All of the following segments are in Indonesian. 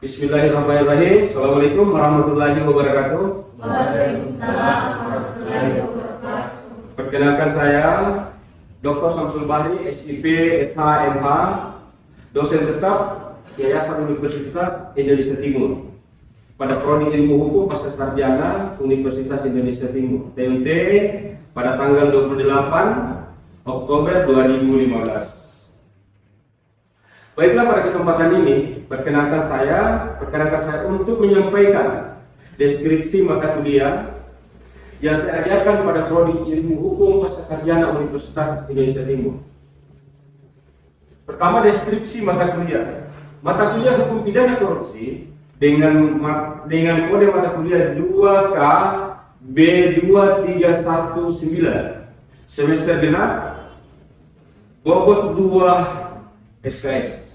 Bismillahirrahmanirrahim. Assalamualaikum warahmatullahi wabarakatuh. Waalaikumsalam warahmatullahi wabarakatuh. Perkenalkan saya Dr. Samsul Bahri, SIP, SH, MH, dosen tetap Yayasan Universitas Indonesia Timur pada Prodi Ilmu Hukum Pasca Sarjana Universitas Indonesia Timur, TUT, pada tanggal 28 Oktober 2015. Baiklah, pada kesempatan ini perkenalkan saya untuk menyampaikan deskripsi mata kuliah yang saya ajarkan pada Prodi Ilmu Hukum Pasca Sarjana Universitas Indonesia Timur. Pertama, deskripsi mata kuliah. Mata kuliah Hukum Pidana Korupsi dengan kode mata kuliah 2K B2319, semester genap, bobot 2 SKS.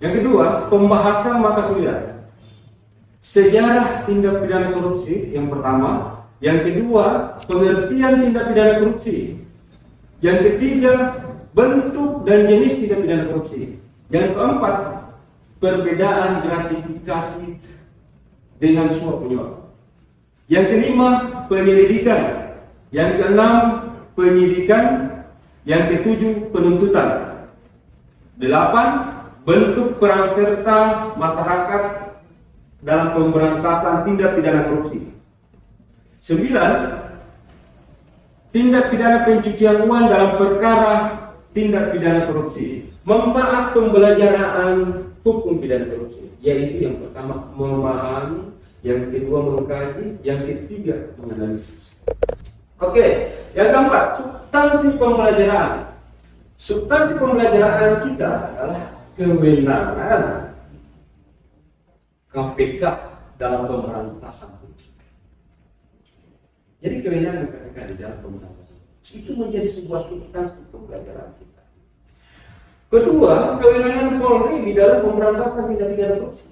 Yang kedua, pembahasan mata kuliah sejarah tindak pidana korupsi yang pertama. Yang kedua, pengertian tindak pidana korupsi. Yang ketiga, bentuk dan jenis tindak pidana korupsi. Yang keempat, perbedaan gratifikasi dengan suap menyuap. Yang kelima, penyelidikan. Yang keenam, penyidikan. Yang ketujuh, penuntutan. 8. Bentuk peran serta masyarakat dalam pemberantasan tindak pidana korupsi. 9. Tindak pidana pencucian uang dalam perkara tindak pidana korupsi. Manfaat pembelajaran hukum pidana korupsi, yaitu yang pertama memahami, yang kedua mengkaji, yang ketiga menganalisis. Oke, yang keempat, substansi pembelajaran. Substansi pembelajaran kita adalah kewenangan KPK dalam pemberantasan korupsi. Jadi kewenangan KPK di dalam pemberantasan korupsi itu menjadi sebuah substansi pembelajaran kita. Kedua, kewenangan Polri di dalam pemberantasan tindak pidana korupsi.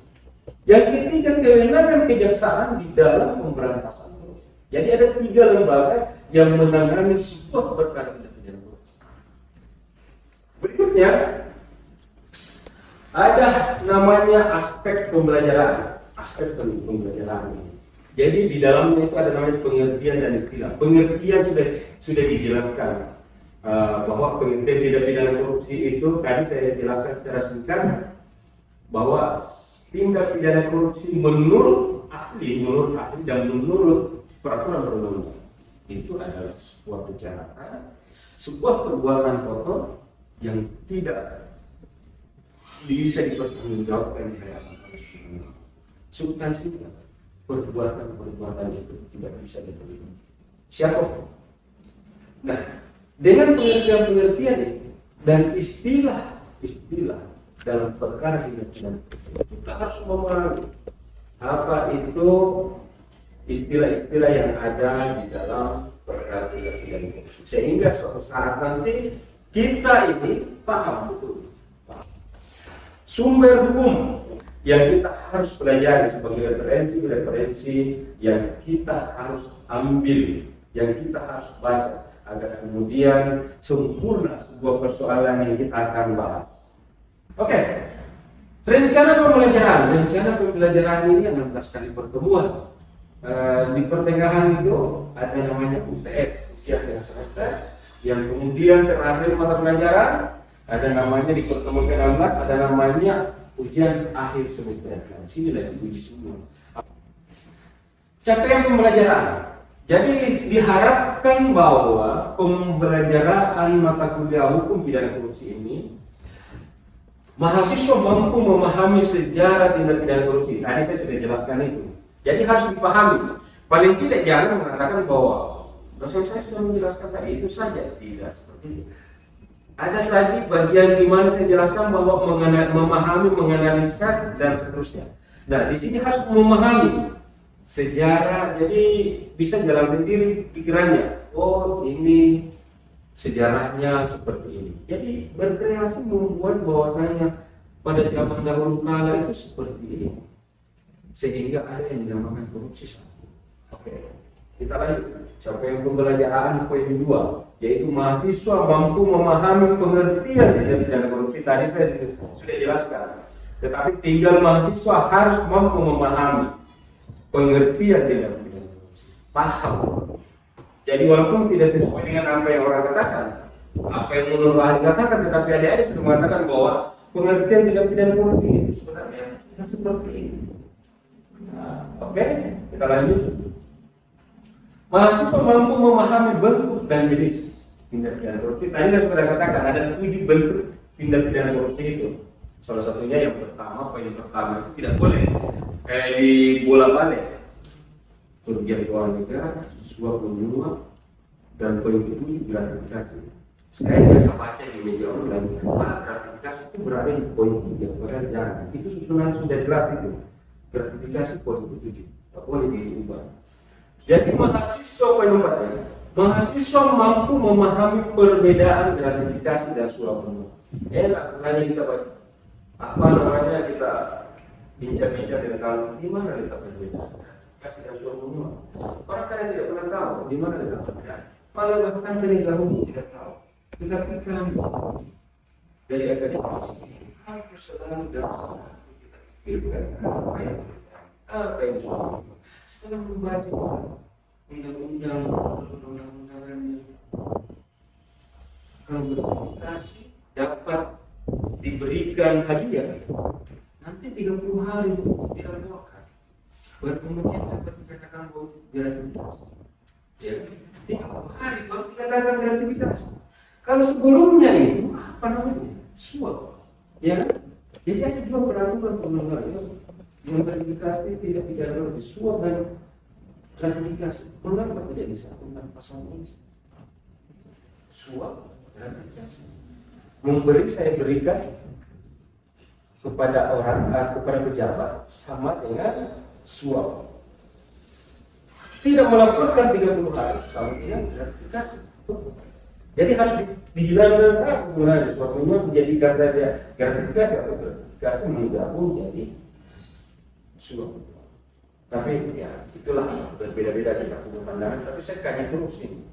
Yang ketiga, kewenangan kejaksaan di dalam pemberantasan korupsi. Jadi ada 3 lembaga yang menangani sebuah perkara tindak pidana korupsi. Berikutnya, ada namanya aspek pembelajaran. Aspek pembelajaran ini. Jadi di dalamnya itu ada namanya pengertian dan istilah. Pengertian sudah dijelaskan bahwa pengertian tindak pidana korupsi itu tadi saya jelaskan secara singkat bahwa tindak pidana korupsi menurut ahli dan menurut peraturan perundang-undangan itu adalah sebuah kejahatan, sebuah perbuatan kotor yang tidak bisa dipertanggungjawabkan di hadapan Allah. Substansinya perbuatan itu tidak bisa diterima siapa. Nah, dengan pengertian itu dan istilah dalam perkara tindak pidana kita harus memahami apa itu istilah-istilah yang ada di dalam perkara tindak pidana korupsi, sehingga suatu saat nanti kita ini paham betul sumber hukum yang kita harus pelajari sebagai referensi yang kita harus ambil, yang kita harus baca agar kemudian sempurna sebuah persoalan yang kita akan bahas. Oke, rencana pembelajaran ini 16 kali pertemuan. Di pertengahan itu ada namanya UTS, ujian tengah semester, yang kemudian terakhir mata pelajaran ada namanya di pertemuan ke-16 ada namanya ujian akhir semester. Nah, sini lagi diuji semua. Capaian pembelajaran. Jadi diharapkan bahwa pembelajaran mata kuliah hukum pidana korupsi ini mahasiswa mampu memahami sejarah tindak pidana korupsi. Tadi saya sudah jelaskan itu. Jadi harus dipahami. Paling tidak jangan mengatakan bahwa dosen saya sudah menjelaskan tadi itu saja. Tidak seperti itu. Ada tadi bagian di mana saya jelaskan bahwa memahami, menganalisa dan seterusnya. Nah, di sini harus memahami sejarah, jadi bisa jalan sendiri pikirannya. Oh, ini sejarahnya seperti ini. Jadi berkreasi membuat bahwasanya pada zaman dahulu kala itu seperti ini, sehingga ada yang dinamakan korupsi. Oke, kita lanjut. Capaian pembelajaran poin 2, yaitu mahasiswa mampu memahami pengertian tindak pidana korupsi. Tadi saya sudah jelaskan Tetapi tinggal mahasiswa harus mampu memahami pengertian tindak pidana korupsi, paham. Jadi walaupun tidak sesuai dengan apa yang orang katakan, apa yang menurut ahli katakan, tetapi adik-adik sudah mengatakan bahwa pengertian tindak pidana korupsi itu sebenarnya seperti ini. Nah, oke, kita lanjut. Mahasiswa mampu memahami bentuk dan jenis tindak pidana korupsi. Tadi saya sudah katakan ada 7 bentuk tindak pidana korupsi itu. Salah satunya yang pertama, poin pertama itu tidak boleh kayak di bola balik, kerugian keuangan negara, suap menyuap, dan poin ke-7 gratifikasi. Saya biasa baca di media online, gratifikasi itu berada di poin 3, padahal jangan. Itu susunan sudah jelas itu. Gratifikasi poin ke-7, tak boleh diubah. Jadi mahasiswa penyumbatan, mahasiswa mampu memahami perbedaan gratifikasi dan suap menyuap. Sebenarnya kita baca apa namanya, kita bincang-bincang dengan kamu, di mana letak perbedaan gratifikasi dan suap menyuap. Orang kadang tidak pernah tahu di mana letak perbedaan. Malah bahkan penegak hukum tidak tahu. Tetapi kami dari akademisi hampir selalu dalam satu kita pikirkan apa yang suap. Setelah membaca undang-undang kalau berkomunikasi dapat diberikan hadiah nanti 30 hari tidak melakukan, baru kemudian dapat dikatakan bahwa gratifikasi. Ya, 30 hari baru dikatakan gratifikasi. Kalau sebelumnya itu apa namanya? Suap. Ya, jadi ada dua peraturan perundang-undangan yang gratifikasi tidak pidana lebih suap dan gratifikasi. Mengapa tidak disatukan pasal ini? Suap, gratifikasi. Memberi, saya berikan kepada orang, kepada pejabat sama dengan suap. Tidak melaporkan 30 hari sama dengan gratifikasi. Jadi harus dijelaskan satu sebenarnya. Suap menyuap menjadikan saja gratifikasi atau gratifikasi menggabung jadi suap. Tapi ya itulah berbeda-beda kita punya pandangan. Tapi saya kaji terus ini,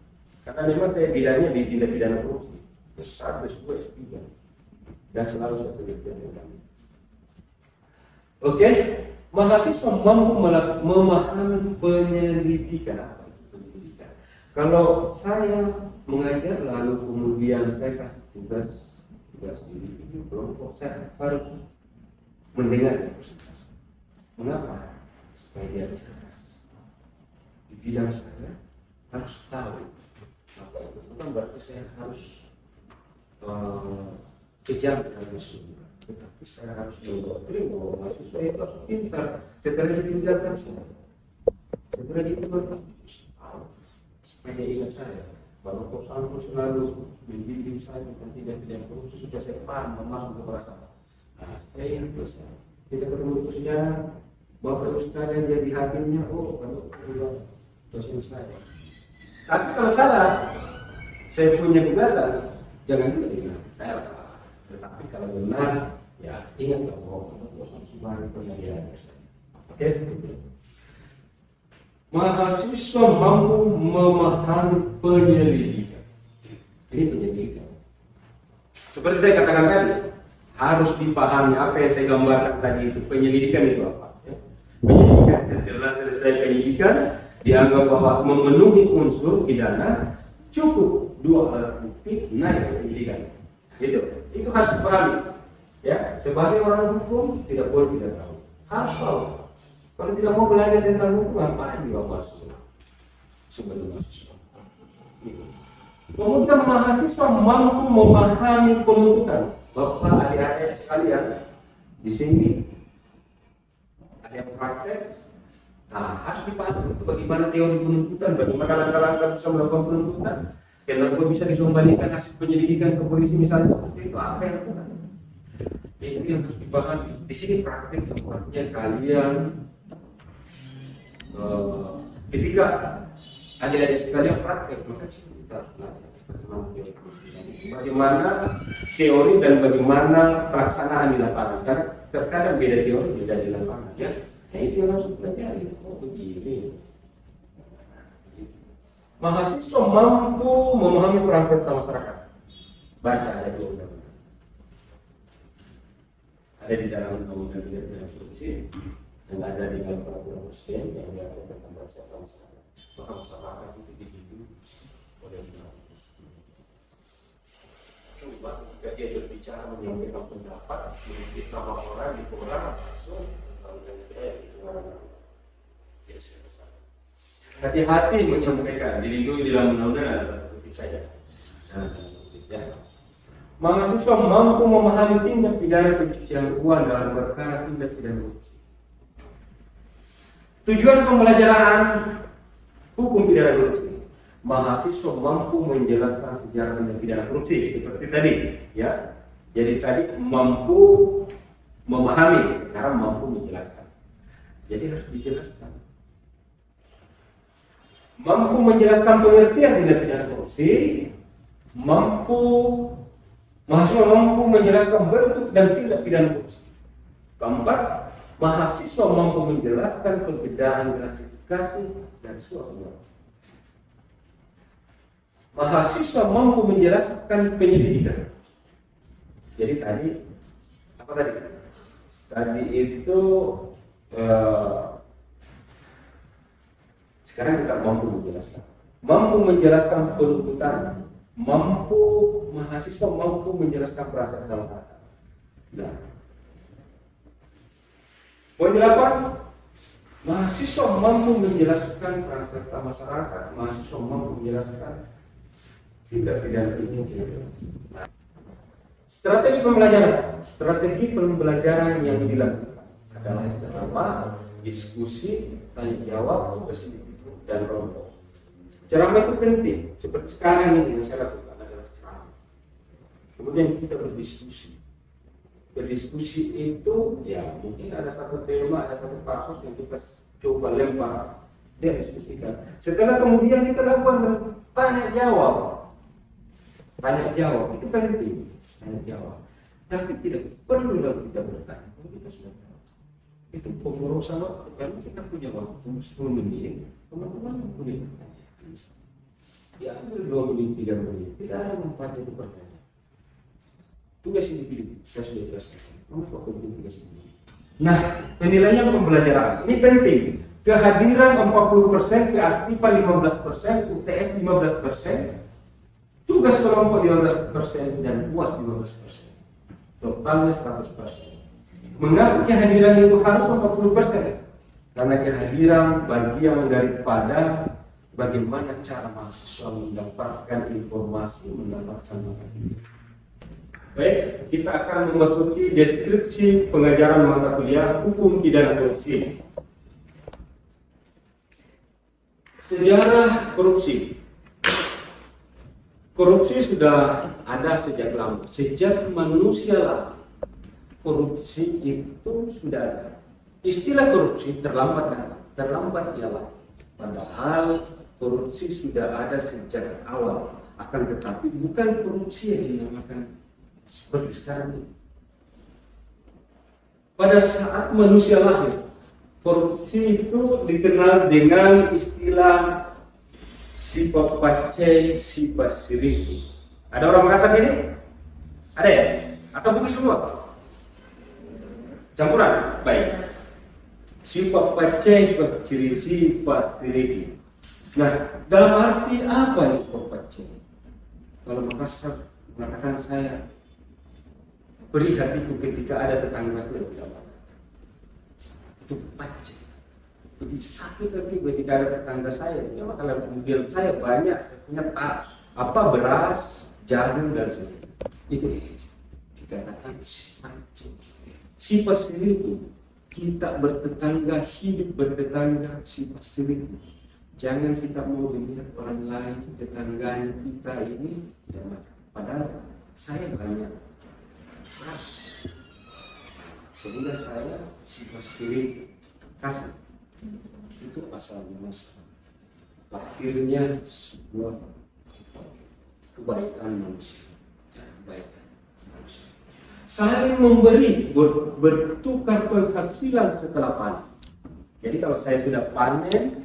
karena memang saya bidangnya di tindak pidana korupsi. S1, S2, S3, dan selalu saya penelitian. Oke, mahasiswa mampu memahami penyelidikan. Apa itu penyelidikan? Kalau saya mengajar lalu kemudian saya kasih tugas di video kelompok, saya harus mendengar presentasi. Mengapa? Supaya dia cerdas. Di bidang saya harus tahu apa itu. Bukan berarti saya harus kejam dengan musuh, tetapi saya harus mendoktrin bahwa mahasiswa itu harus pintar. Setelah ditinggalkan saya, setelah ditinggalkan supaya dia ingat saya bahwa Kosampo selalu membimbing saya tentang tidak korupsi. Sudah saya paham masuk ke perasaan. Nah, saya ingat terus kita ketemu persidangan, Bapak Ustaz yang jadi hakimnya, kalau dosen saya. Tapi kalau salah, saya punya gugatan, jangan juga diingat, saya salah. Tetapi kalau benar, ya ingat bahwa dosen Subhani pernah dia. Oke? Mahasiswa mampu memahami penyelidikan. Ini penyelidikan. Seperti saya katakan tadi, harus dipahami apa yang saya gambarkan tadi itu. Penyelidikan itu apa? Penyelidikan setelah selesai penyelidikan dianggap bahwa memenuhi unsur pidana, cukup 2 alat bukti naik ke penyelidikan. Itu harus dipahami. Ya, sebagai orang hukum tidak boleh tidak tahu. Harus tahu. Kalau tidak mau belajar tentang hukum, apa juga masuk sebagai mahasiswa. Kemudian mahasiswa mampu memahami penuntutan. Bapak, adik-adik sekalian, di sini ada yang praktek. Nah, harus dipahami bagaimana teori penuntutan, bagaimana langkah-langkah bisa melakukan penuntutan. Kenapa bisa disumbangkan hasil penyelidikan ke polisi misalnya seperti itu, apa yang lakukan? Itu yang harus dipahami. Di sini praktek tempatnya kalian. Ketika adik-adik sekalian praktek, maka kita bagaimana teori dan bagaimana pelaksanaan di lapangan. Karena terkadang beda teori, beda di lapangan. Ya, itu yang harus dipelajari. Begini. Mahasiswa mampu memahami peran serta masyarakat. Baca ada 2 undang-undang. ada di dalam undang-undang pidana korupsi dan ada di dalam peraturan presiden yang diatur tentang persyaratan masyarakat. Maka masyarakat itu dihidup oleh undang. Coba ketika dia berbicara menyampaikan pendapat, mengikuti nama orang di koran langsung kalau dia itu biasa. Hati-hati menyampaikan, dilindungi dalam undang-undang adalah kutip saja. Mahasiswa mampu memahami tindak pidana pencucian uang dalam perkara tindak pidana korupsi. Tujuan pembelajaran hukum pidana korupsi, mahasiswa mampu menjelaskan sejarah tindak pidana korupsi seperti tadi, ya. Jadi tadi mampu memahami, sekarang mampu menjelaskan. Jadi harus dijelaskan. Mampu menjelaskan pengertian tindak pidana korupsi, mahasiswa mampu menjelaskan bentuk dan tindak pidana korupsi. Keempat, mahasiswa mampu menjelaskan perbedaan gratifikasi dan suap menyuap. Mahasiswa mampu menjelaskan penyelidikan. Jadi tadi apa tadi? Tadi itu sekarang kita mampu menjelaskan penuntutan, mahasiswa mampu menjelaskan perasaan masyarakat. Nah, poin 8, mahasiswa mampu menjelaskan perasaan masyarakat, mahasiswa mampu menjelaskan tindak pidana ini. Strategi pembelajaran yang dilakukan adalah pertama, diskusi, tanya jawab, tugas individu, dan kelompok. Ceramah itu penting, seperti sekarang ini yang saya lakukan adalah ceramah. Kemudian kita berdiskusi. Berdiskusi itu ya mungkin ada satu tema, ada satu kasus yang kita coba lempar, dia diskusikan. Setelah kemudian kita lakukan tanya jawab. Tanya jawab itu penting, tanya jawab. Tapi tidak perlu kita bertanya, kita sudah tahu. Itu pemborosan waktu, karena kita punya waktu 10 menit, teman-teman boleh bertanya. Ya, 2 menit, 3 menit, tidak ada manfaat itu pertanyaan. Tugas individu, saya sudah jelaskan. Mengapa penting tugas individu? Nah, penilaian pembelajaran ini penting. Kehadiran 40%, keaktifan 15%, UTS 15%, tugas kelompok 15%, dan UAS 15%. Totalnya 100%. Mengapa kehadiran itu harus 40%? Karena kehadiran bagian daripada bagaimana cara mahasiswa mendapatkan informasi, mendapatkan materi. Baik, kita akan memasuki deskripsi pengajaran mata kuliah Hukum Pidana Korupsi. Sejarah korupsi. Korupsi sudah ada sejak lama, sejak manusia lama. Korupsi itu sudah ada. Istilah korupsi terlambat datang, terlambat ialah. Padahal korupsi sudah ada sejak awal. Akan tetapi bukan korupsi yang dinamakan seperti sekarang ini. Pada saat manusia lahir, korupsi itu dikenal dengan istilah sifat pace, sifat siriki. Ada orang Makassar ini? Ada ya? Atau bukan semua? Campuran? Baik. Sifat pace, sifat siriki. Nah, dalam arti apa itu pace? Kalau Makassar mengatakan saya beri hatiku ketika ada tetanggaku yang tidak ada. Itu pace. Jadi sakit hati ketika ada tetangga saya. Ya, kalau kemudian saya banyak, saya punya beras, jagung dan sebagainya. Itu dikatakan pace. Sifat siriki. Kita bertetangga, hidup bertetangga, sifat siriki. Jangan kita mau melihat orang lain, tetangganya kita ini tidak macam. Padahal saya banyak beras, sehingga saya sifat siriki kasar. Itu asalnya masalah. Lahirnya sebuah kebaikan manusia. Kebaikan manusia. Saling memberi, bertukar penghasilan setelah panen. Jadi kalau saya sudah panen,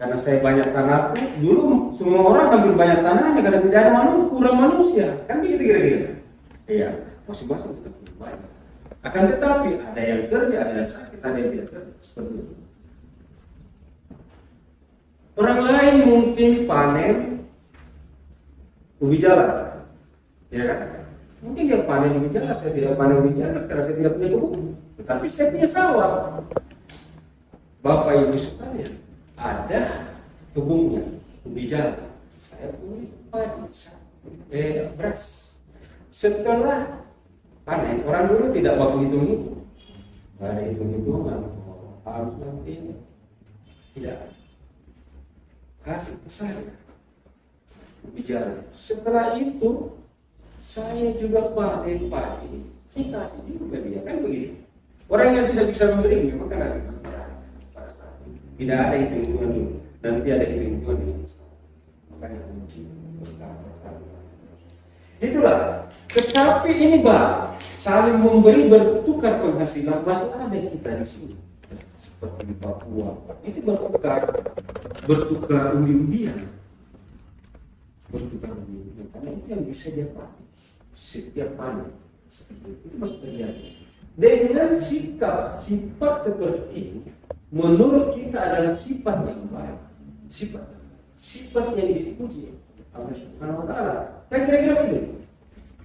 karena saya banyak tanahku, dulu semua orang ambil banyak tanahnya karena tidak ada kurang manusia. Kan begitu kira-kira. Iya, masing-masing kita punya banyak. Akan tetapi ada yang kerja, ada yang sakit, ada yang tidak kerja, seperti itu. Orang lain mungkin panen ubi jalar, ya kan? Mungkin dia panen ubi jalar, saya tidak panen ubi jalar karena saya tidak punya kebun, tetapi saya punya sawah. Bapak Ibu sekalian, ada kebunnya ubi jalar, saya punya padi, beras. Setelah panen, orang dulu tidak waktu hitung-hitung, nggak ada hitung-hitungan, harus nanti tidak kasih ke saya bicara. Setelah itu saya juga panen padi, saya kasih juga dia, kan begitu. Orang yang tidak bisa memberi memang kan ada pada saat itu. Tidak ada hitung-hitungan dulu, nanti ada hitung-hitungan ini. Makanya itulah. Tetapi ini Pak, saling memberi bertukar penghasilan, masih ada kita di sini. Seperti di Papua, itu bertukar undi-undian, karena itu yang bisa dia pakai setiap panen. Seperti itu masih terjadi. Dengan sifat seperti ini, menurut kita adalah sifat yang baik, sifat yang dipuji Allah Subhanahu Wa Taala. Kan kira-kira begitu.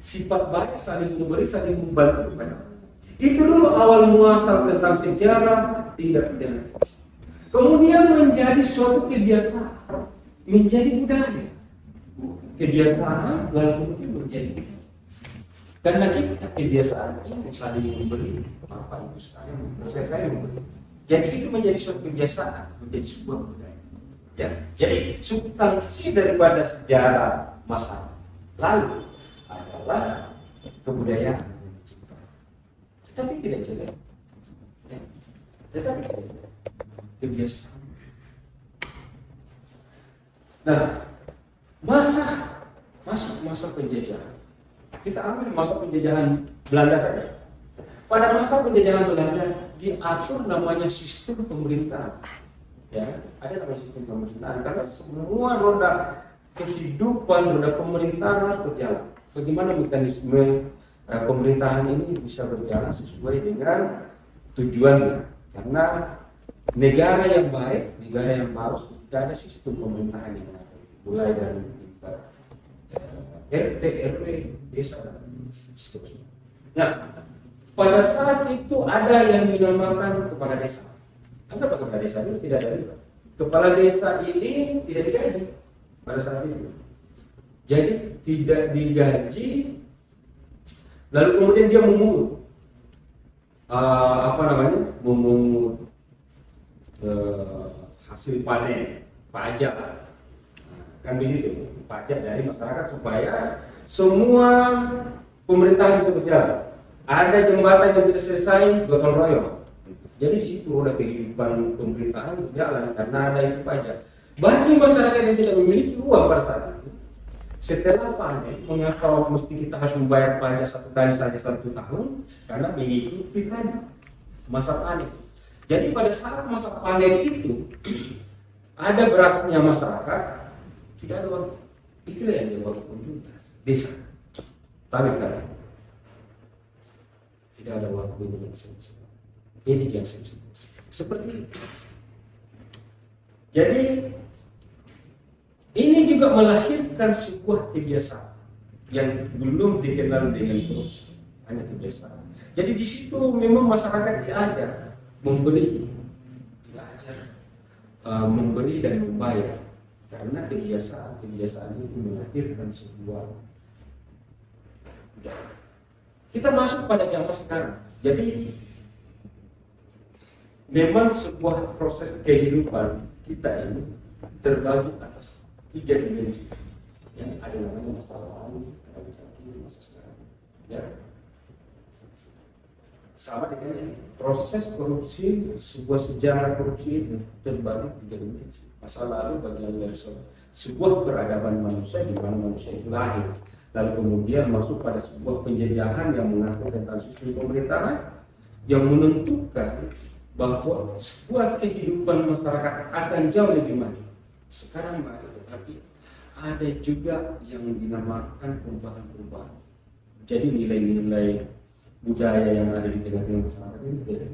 Sifat baik, saling memberi, saling membantu kepada orang. Itu dulu awal muasal tentang sejarah tindak pidana. Kemudian menjadi suatu kebiasaan, menjadi budaya. Kebiasaan lalu kemudian menjadi budaya. Karena kita kebiasaan ini saling memberi, Bapak Ibu sekalian, saya memberi. Jadi itu menjadi suatu kebiasaan, menjadi sebuah budaya. Ya, jadi substansi daripada sejarah masa lalu adalah kebudayaan. Tetapi tidak jelek, ya. Tetapi tidak jelek, kebiasaan. Nah, masuk masa penjajahan. Kita ambil masa penjajahan Belanda saja. Pada masa penjajahan Belanda diatur namanya sistem pemerintahan. Ya, ada namanya sistem pemerintahan karena semua roda kehidupan, roda pemerintahan harus berjalan. Bagaimana mekanisme pemerintahan ini bisa berjalan sesuai dengan tujuannya, karena negara yang baik, negara yang bagus, tidak ada sistem pemerintahan yang baik, mulai dari RT, RW, desa, dan seterusnya. Nah, pada saat itu ada yang dinamakan kepala desa. Anggap kepala desa itu tidak ada. Kepala desa ini tidak digaji pada saat itu. Jadi tidak digaji. Lalu kemudian dia memungut memungut hasil panen, pajak, kan begitu, pajak dari masyarakat supaya semua pemerintahan bisa berjalan. Ada jembatan yang tidak selesai, gotong royong. Jadi di situ roda kehidupan pemerintahan berjalan karena ada itu pajak. Bagi masyarakat yang tidak memiliki uang pada saat itu, setelah panen, mengapa mesti kita harus membayar pajak satu kali saja 1 tahun? Karena mengikuti tadi masa panen. Jadi pada saat masa panen itu ada berasnya masyarakat, tidak ada uang. Itulah yang dibuat pemerintah desa. Tapi kan tidak ada uang ini jadi jangan seperti itu. Jadi ini juga melahirkan sebuah kebiasaan yang belum dikenal dengan korupsi, hanya kebiasaan. Jadi di situ memang masyarakat diajar memberi, memberi dan membayar, karena kebiasaan itu melahirkan sebuah budaya. Kita masuk pada zaman sekarang. Jadi memang sebuah proses kehidupan kita ini terbagi atas 3 dimensi, yang ada namanya masa lalu, masa kini, masa sekarang. Ya. Sama dengan ini, proses korupsi, sebuah sejarah korupsi itu terbagi 3 dimensi. Masa lalu bagian dari sebuah peradaban manusia di mana manusia itu lahir, lalu kemudian masuk pada sebuah penjajahan yang mengatur tentang sistem pemerintahan yang menentukan bahwa sebuah kehidupan masyarakat akan jauh lebih maju. Sekarang maju, tetapi ada juga yang dinamakan perubahan-perubahan. Jadi nilai-nilai budaya yang ada di tengah-tengah masyarakat ini tidak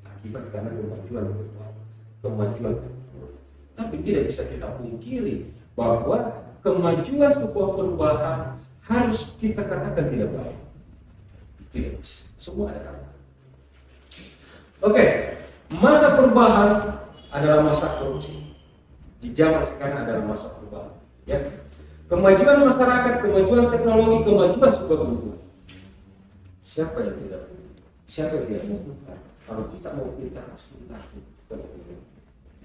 akibat karena kemajuan. Tapi tidak bisa kita pungkiri bahwa kemajuan sebuah perubahan harus kita katakan tidak baik. Tidak bisa. Semua ada kata. Oke, masa perubahan adalah masa korupsi. Di zaman sekarang adalah masa perubahan. Ya, kemajuan masyarakat, kemajuan teknologi, kemajuan sebuah kebutuhan. Siapa yang tidak? Siapa yang tidak mau? Kalau kita mau kita pasti kita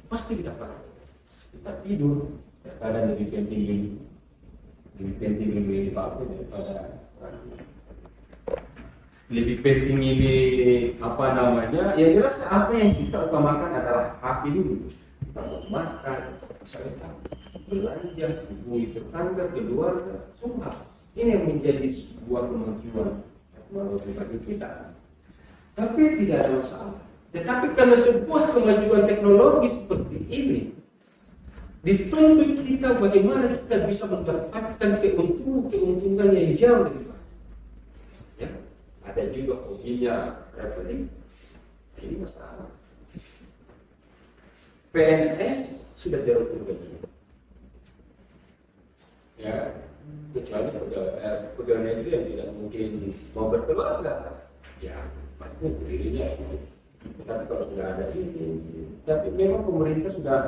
pasti kita pakai. Kita tidur, kadang lebih penting ini apa daripada lebih penting ini apa namanya? Ya jelas apa yang kita utamakan adalah hati dulu. Kita mau makan, misalnya belanja, hubungi tetangga, keluarga, semua. Ini yang menjadi sebuah kemajuan teknologi bagi kita. Tapi tidak ada masalah. Tetapi karena sebuah kemajuan teknologi seperti ini, dituntut kita bagaimana kita bisa mendapatkan keuntungan yang jauh lebih banyak. Ya, ada juga hobinya traveling, ini masalah. PNS sudah turun gajinya. Ya, kecuali pegawai negeri yang tidak mungkin mau berkeluarga, ya pasti dirinya. Tapi kalau sudah ada ini, tapi memang pemerintah sudah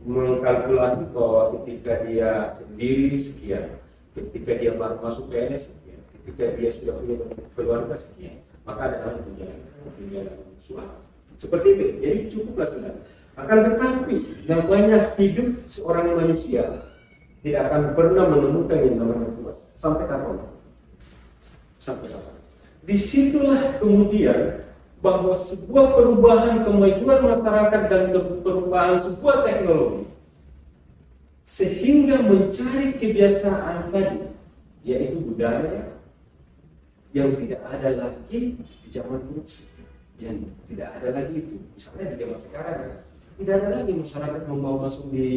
mengkalkulasi bahwa ketika dia sendiri sekian, ketika dia baru masuk PNS sekian, ketika dia sudah punya keluarga sekian, maka ada tunjangan suara. Seperti itu, jadi cukuplah sudah. Akan tetapi namanya hidup seorang manusia tidak akan pernah menemukan yang namanya puas. Sampai kapan? Sampai kapan? Disitulah kemudian bahwa sebuah perubahan kemajuan masyarakat dan perubahan sebuah teknologi sehingga mencari kebiasaan tadi, yaitu budaya yang tidak ada lagi di zaman korupsi, yang tidak ada lagi itu. Misalnya di zaman sekarang tidak ada lagi masyarakat membawa masuk di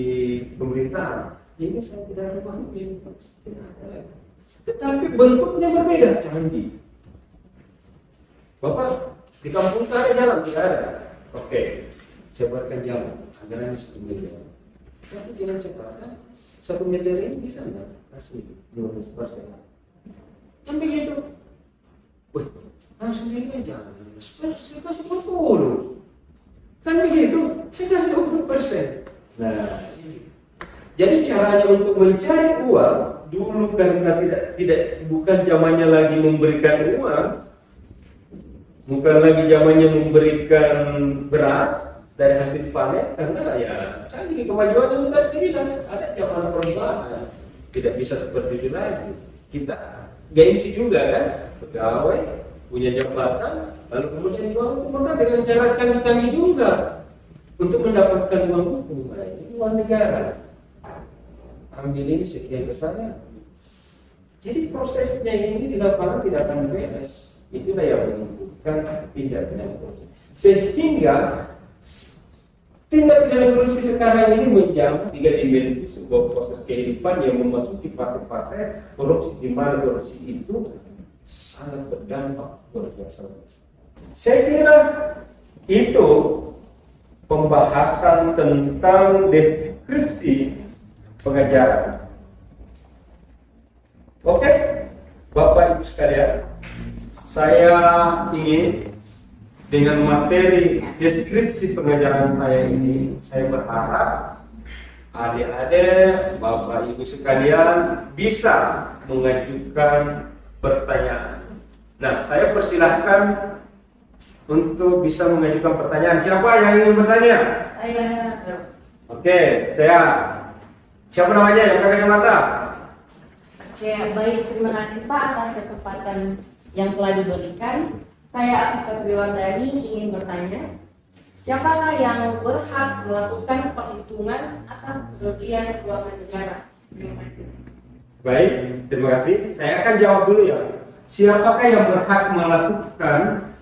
pemerintahan. Ini saya tidak ada pahami, tidak ada lagi. Tetapi bentuknya berbeda, canggih. Bapak, di kampung ada jalan, tidak ada. Oke, saya buatkan jalan, anggarannya 1 miliar. Tapi jangan catatan, 1 miliar ini bisa nggak kasih 15%? Kan begitu. Wih, langsung ini jangan 15%, saya kasih 40%. Kan begitu, saya kasih 20%. Nah, jadi caranya untuk mencari uang dulu karena bukan zamannya lagi memberikan uang, bukan lagi zamannya memberikan beras dari hasil panen, karena ya canggih kemajuan yang kita bilang ada zaman perubahan, tidak bisa seperti itu lagi. Kita gengsi juga kan, pegawai punya jabatan, lalu kemudian uang itu dengan cara canggih-canggih juga untuk mendapatkan uang itu. Nah, ini uang negara. Ambil ini sekian ke saya. Jadi prosesnya ini di lapangan tidak akan beres. Itulah yang menimbulkan tindak pidana korupsi. Sehingga tindak pidana korupsi sekarang ini menjamah 3 dimensi sebuah proses kehidupan yang memasuki fase-fase korupsi, di mana korupsi itu sangat berdampak luar biasa. Saya kira itu pembahasan tentang deskripsi pengajaran. Oke, Bapak Ibu sekalian, saya ingin dengan materi deskripsi pengajaran saya ini, saya berharap adik-adik, Bapak Ibu sekalian bisa mengajukan pertanyaan. Nah, saya persilahkan untuk bisa mengajukan pertanyaan. Siapa yang ingin bertanya? Saya. Oke, saya. Siapa namanya yang pakai kacamata? Oke, baik, terima kasih Pak atas kesempatan yang telah diberikan. Saya Afifah Triwardani ingin bertanya, siapakah yang berhak melakukan perhitungan atas kerugian keuangan negara? Terima kasih. Baik, terima kasih. Saya akan jawab dulu ya. Siapakah yang berhak melakukan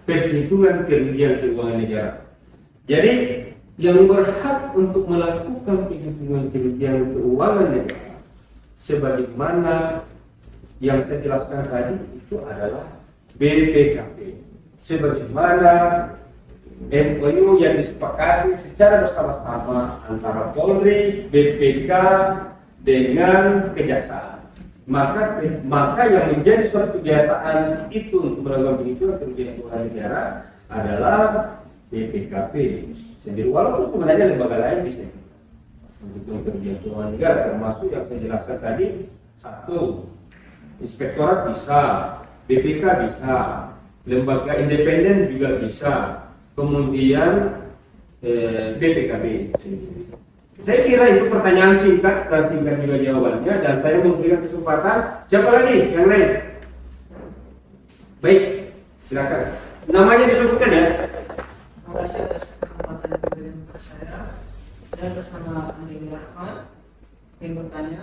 perhitungan kerugian keuangan negara? Jadi, yang berhak untuk melakukan perhitungan kerugian keuangan negara sebagaimana yang saya jelaskan tadi itu adalah BPKP sebagaimana MOU yang disepakati secara bersama-sama antara Polri, BPK dengan kejaksaan. Maka yang menjadi suatu kebiasaan itu untuk melakukan penghitungan kerugian keuangan negara adalah BPKP sendiri, walaupun sebenarnya lembaga lain bisa menghitung kerugian keuangan negara, termasuk yang saya jelaskan tadi. Satu, inspektorat bisa, BPK bisa, lembaga independen juga bisa, kemudian BPKB sendiri. Saya kira itu pertanyaan singkat dan singkat juga jawabannya, dan saya memberikan kesempatan. Siapa lagi yang lain? Baik, silakan. Namanya disebutkan ya. Terima kasih atas kesempatan yang diberikan kepada saya. Saya atas nama Andi Rahmat ingin bertanya,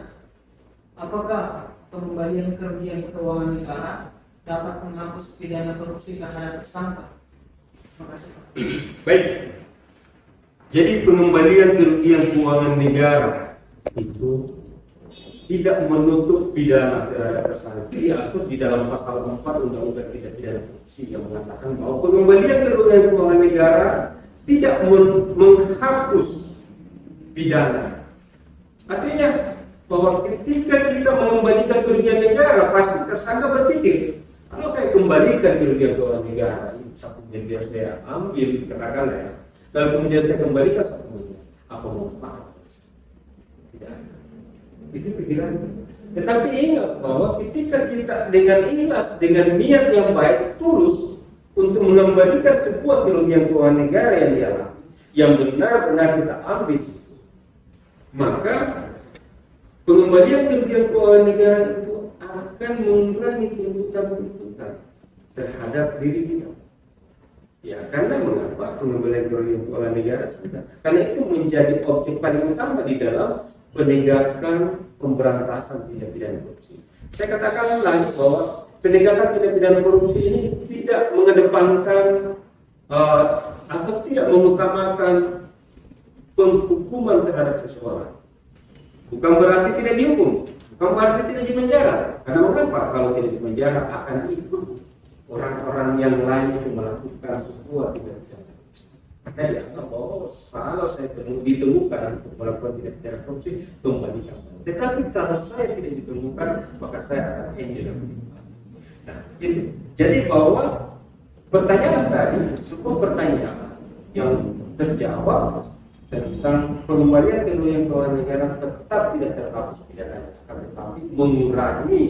apakah pengembalian kerugian keuangan negara dapat menghapus pidana korupsi terhadap tersangka? Terima kasih. Baik. Jadi pengembalian kerugian keuangan negara itu tidak menutup pidana terhadap tersangka. Diatur di dalam pasal 4 Undang-Undang Tindak Pidana Korupsi yang mengatakan bahwa pengembalian kerugian keuangan negara tidak menghapus pidana. Artinya bahwa ketika kita mengembalikan kerugian negara, pasti tersangka berpikir, kalau saya kembalikan kerugian keuangan negara, satu miliar saya ambil, katakanlah ya, dan kemudian saya kembalikan 1 miliar, apa mau pakai? Tidak ada. Itu pikiran. Tetapi ingat bahwa ketika kita dengan ikhlas, dengan niat yang baik, tulus untuk mengembalikan sebuah kerugian keuangan negara yang dialami, yang benar-benar kita ambil, maka pengembalian kerugian keuangan negara itu akan mengurangi tuntutan-tuntutan terhadap diri kita. Ya, karena mengapa pengembalian kerugian keuangan negara sudah? Karena itu menjadi objek paling utama di dalam penegakan pemberantasan tindak pidana korupsi. Saya katakan lagi bahwa penegakan tindak pidana korupsi ini tidak mengedepankan atau tidak mengutamakan penghukuman terhadap seseorang. Bukan berarti tidak dihukum, bukan berarti tidak dipenjara. Karena mengapa? Kalau tidak dipenjara akan ikut orang-orang yang lain yang melakukan sebuah tindak pidana korupsi. Karena dianggap bahwa kalau saya ditemukan untuk melakukan tindak pidana korupsi, kembalikan saya. Tetapi kalau saya tidak ditemukan, maka saya akan enjoy. Nah, itu. Jadi bahwa pertanyaan tadi sebuah pertanyaan yang terjawab tentang pengembalian kerugian keuangan negara tetap tidak terhapus pidananya, tetapi mengurangi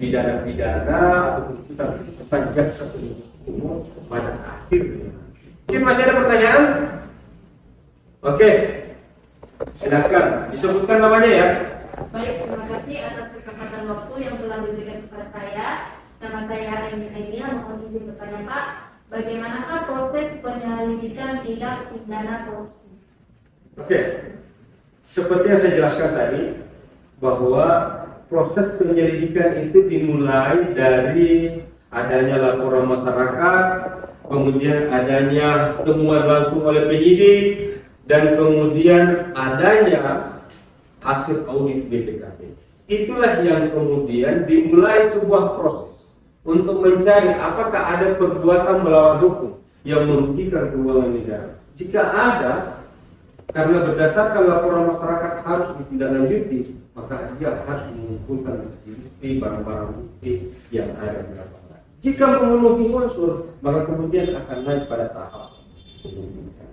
pidana-pidana atau tuntutan jaksa penuntut umum pada akhirnya. Mungkin masih ada pertanyaan? Oke, silakan disebutkan namanya ya. Baik, terima kasih atas kesempatan waktu yang telah diberikan kepada saya. Nama saya Ainia, mohon izin bertanya Pak, bagaimanakah proses penyelidikan tindak pidana korupsi? Oke, seperti yang saya jelaskan tadi, bahwa proses penyelidikan itu dimulai dari adanya laporan masyarakat, kemudian adanya temuan langsung oleh penyidik, dan kemudian adanya hasil audit BPKP. Itulah yang kemudian dimulai sebuah proses untuk mencari apakah ada perbuatan melawan hukum yang merugikan keuangan negara. Jika ada, karena berdasarkan laporan masyarakat harus ditindaklanjuti, maka dia harus mengumpulkan bukti, barang-barang bukti yang ada di lapangan. Jika memenuhi unsur, maka kemudian akan naik pada tahap penyidikan.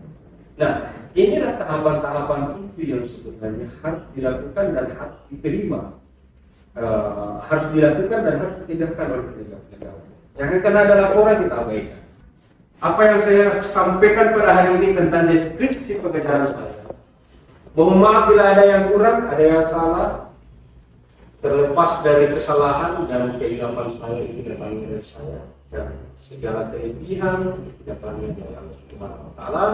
Nah, inilah tahapan-tahapan itu yang sebenarnya harus dilakukan dan harus diterima, harus dilakukan dan harus ditegakkan oleh penegak negara. Jangan karena ada laporan kita abaikan. Apa yang saya sampaikan pada hari ini tentang deskripsi pekerjaan saya. Mohon maaf bila ada yang kurang, ada yang salah, terlepas dari kesalahan dan kehilapan saya itu tidak panggil dari saya, dan segala kelebihan tidak panggil dari Allah Subhanahu wa Ta'ala.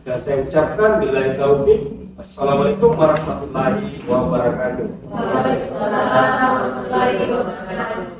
Dan saya ucapkan billahi taufik. Assalamualaikum warahmatullahi wabarakatuh. Waalaikumsalam warahmatullahi wabarakatuh.